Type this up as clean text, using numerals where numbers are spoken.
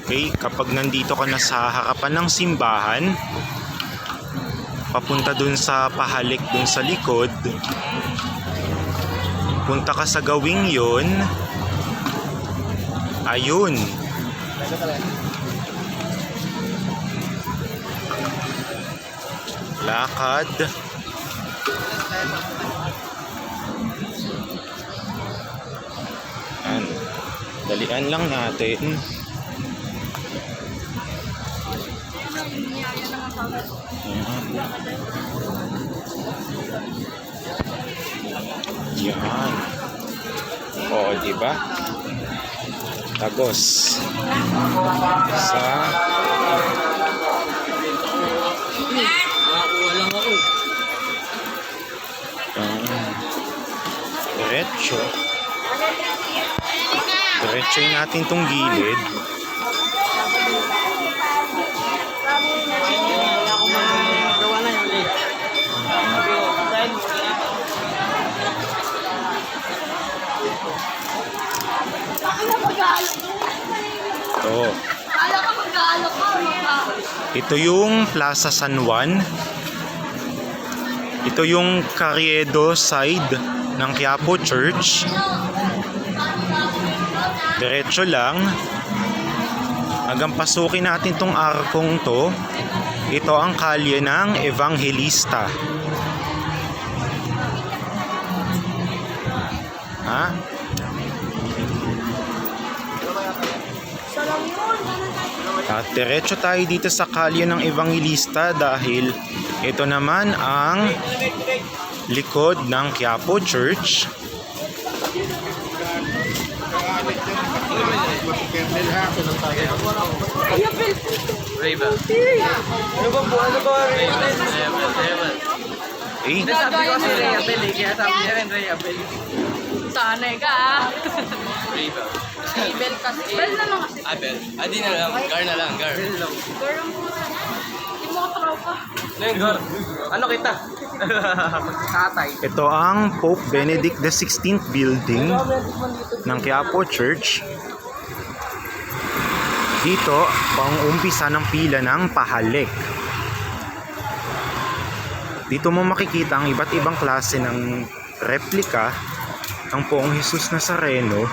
Okay, kapag nandito ka na sa harapan ng simbahan, papunta dun sa pahalik dun sa likod, punta ka sa gawing yon. Ayun. Lakad. Yan. Dalian lang natin. Yan. O, diba? Tagos. Sa diretso. Diretsoy natin tong gilid. Ito yung Plaza San Juan. Ito yung Carriedo side ng Quiapo Church. Diretso lang hanggang pasukin natin tong arkong to. Ito ang kalye ng Evangelista. Ha? At diretso tayo dito sa kalye ng Evangelista dahil ito naman ang likod ng Quiapo Church. Ano ba po? Ano ba? Eh? Sabi ko si Rhea Bell eh, kaya sabi niya rin Rhea Bell. Sanay ka ah. Ravel. Bell kasi. Bell na lang kasi. Bell. Di na lang. Gar na lang. Gar. Girl ang puta. Hindi mo katropa. Gar. Ano kita? Tatay. Ito ang Pope Benedict XVI building ng Quiapo Church. Dito, pang-umpisa ng pila ng pahalik. Dito mo makikita ang iba't ibang klase ng replika ng Poong Jesus Nazareno